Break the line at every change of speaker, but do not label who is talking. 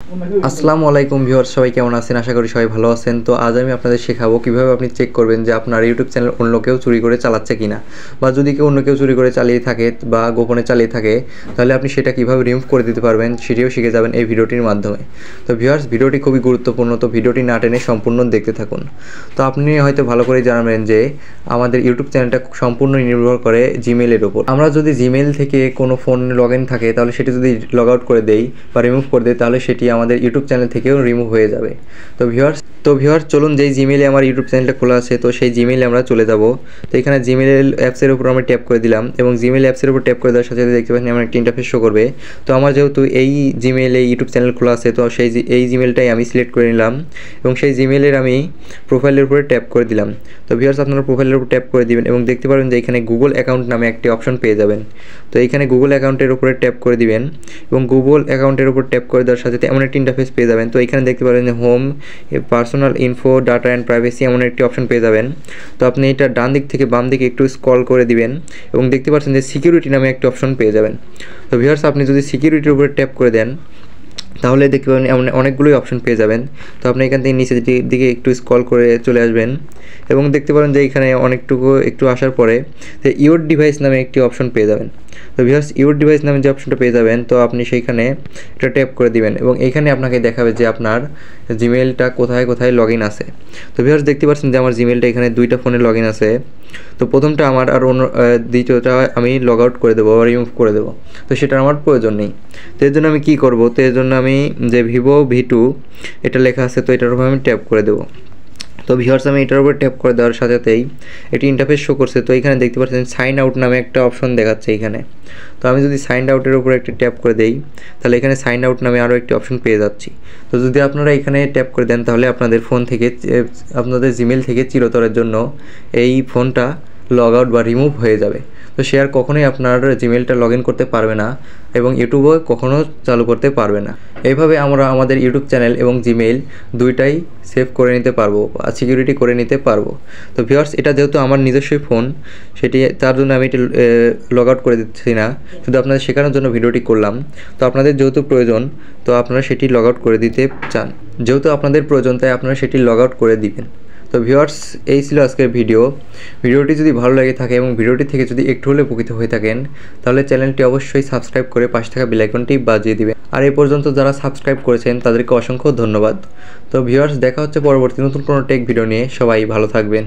আসসালামু আলাইকুম ভিউয়ার্স, সবাই কেমন আছেন? আশা করি সবাই ভালো আছেন। তো আজ আমি আপনাদের শেখাবো কিভাবে আপনি চেক করবেন যে আপনার ইউটিউব চ্যানেল অন্য কেউ চুরি করে চালাচ্ছে কিনা, বা যদি কেউ অন্য কেউ চুরি করে চালিয়ে থাকে বা গোপনে চালিয়ে থাকে তাহলে আপনি সেটা কিভাবে রিমুভ করে দিতে পারবেন সেটিও শিখে যাবেন এই ভিডিওটির মাধ্যমে। তো ভিউয়ার্স, ভিডিওটি খুবই গুরুত্বপূর্ণ, তো ভিডিওটি না টেনে সম্পূর্ণ দেখতে থাকুন। তো আপনি হয়তো ভালো করেই জানবেন যে আমাদের ইউটিউব চ্যানেলটা সম্পূর্ণ নির্ভর করে জিমেইলের উপর। আমরা যদি জিমেইল থেকে কোনো ফোন লগ ইন থাকে তাহলে সেটি যদি লগ আউট করে দেই বা রিমুভ করে দেই তাহলে সেটি আমাদের ইউটিউব চ্যানেল থেকেও রিমুভ হয়ে যাবে। তো ভিউয়ার্স চলুন, যেই জিমেইলে আমার ইউটিউব চ্যানেলটা খোলা আছে তো সেই জিমেইলে আমরা চলে যাব। তো এখানে জিমেইল অ্যাপসের উপর আমরা ট্যাপ করে দিলাম এবং জিমেইল অ্যাপসের উপর ট্যাপ করে দেওয়ার সাথে সাথে দেখতে পাচ্ছেন আমার একটা ইন্টারফেস শো করবে। তো আমার যেহেতু এই জিমেইলে ইউটিউব চ্যানেল খোলা আছে তো এই জিমেইলটাই আমি সিলেক্ট করে নিলাম এবং সেই জিমেইলের আমি প্রোফাইলের উপরে ট্যাপ করে দিলাম। তো ভিউয়ার্স, আপনারা প্রোফাইলের উপর ট্যাপ করে দিবেন এবং দেখতে পারবেন যে এখানে গুগল অ্যাকাউন্ট নামে একটি অপশন পেয়ে যাবেন। তো এইখানে গুগল অ্যাকাউন্টের উপরে ট্যাপ করে দিবেন এবং গুগল অ্যাকাউন্টের উপর ট্যাপ করে দেওয়ার সাথে সাথে এমন একটি ইন্টারফেস পেয়ে যাবেন। তো এখানে দেখতে পারেন যে home, personal info, data and privacy এমন একটি অপশন পেয়ে যাবেন। তো আপনি এটা ডান দিক থেকে বাম দিকে একটু স্ক্রল করে দিবেন এবং দেখতে পাচ্ছেন যে সিকিউরিটি নামে একটি অপশন পেয়ে যাবেন। তো ভিউয়ার্স, আপনি যদি সিকিউরিটির উপরে ট্যাপ করে দেন তাহলে দেখতে পাবেন এমন অনেকগুলোই অপশন পেয়ে যাবেন। তো আপনি এখান থেকে নিচের দিকে একটু স্ক্রল করে চলে আসবেন এবং দেখতে পারেন যে এখানে একটু আসার পরে যে ইউর ডিভাইস নামে একটি অপশন পেয়ে যাবেন। তো ভিউয়ার্স, ইউর ডিভাইস নামে যে অপশনটা পেয়ে যাবেন তো আপনি সেইখানে এটা ট্যাপ করে দিবেন এবং এইখানে আপনাকে দেখাবে যে আপনার জিমেইলটা কোথায় কোথায় লগ ইন আছে। তো ভিউয়ার্স, দেখতে পাচ্ছেন যে আমার জিমেইলটা এখানে দুইটা ফোনে লগ ইন আছে। তো প্রথমটা আমার আর দ্বিতীয়টা আমি লগ আউট করে দেবো বা রিমুভ করে দেবো, তো সেটা আমার প্রয়োজন নেই। তো এর জন্য আমি কী করবো, তো এর জন্য আমি যে ভিভো V2 এটা লেখা আছে তো এটার উপর আমি ট্যাপ করে দেবো। তো ভিউয়ার্স, আমি এটার উপর ট্যাপ করে দেওয়ার সাথে সাথেই একটি ইন্টারফেস শো করছে। তো এখানে দেখতে পাচ্ছেন সাইন আউট নামে একটা অপশন দেখাচ্ছে এখানে। তো আমি যদি সাইন আউটের উপর একটি ট্যাপ করে দেই তাহলে এখানে সাইন আউট নামে আরও একটি অপশন পেয়ে যাচ্ছি। তো যদি আপনারা এখানে ট্যাপ করে দেন তাহলে আপনাদের ফোন থেকে আপনাদের জিমেইল থেকে চিরতরের জন্য এই ফোনটা লগ আউট বা রিমুভ হয়ে যাবে। তো সে আর কখনোই আপনার জিমেইলটা লগ ইন করতে পারবে না এবং ইউটিউবও কখনও চালু করতে পারবে না। এইভাবে আমরা আমাদের ইউটিউব চ্যানেল এবং জিমেইল দুইটাই সেভ করে নিতে পারবো বা সিকিউরিটি করে নিতে পারবো। তো ভিউয়ার্স, এটা যেহেতু আমার নিজস্বই ফোন তার জন্য আমি এটি লগ আউট করে দিচ্ছি না, শুধু আপনাদের শেখানোর জন্য ভিডিওটি করলাম। তো আপনাদের যেহেতু প্রয়োজন তো আপনারা সেটি লগ আউট করে দিতে চান, যেহেতু আপনাদের প্রয়োজন তাই আপনারা সেটি লগ আউট করে দিবেন। তো ভিউয়ার্স, এই ছিল আজকের ভিডিওটি যদি ভালো লাগে থাকে এবং ভিডিওটি থেকে যদি একটু হলে উপকৃত হয়ে থাকেন তাহলে চ্যানেলটি অবশ্যই সাবস্ক্রাইব করে পাশে থাকা বেল আইকনটি বাজিয়ে দিবেন। আর এই পর্যন্ত যারা সাবস্ক্রাইব করেছেন তাদেরকে অসংখ্য ধন্যবাদ। তো ভিউয়ার্স, দেখা হচ্ছে পরবর্তী নতুন কোনো টেক ভিডিও নিয়ে। সবাই ভালো থাকবেন।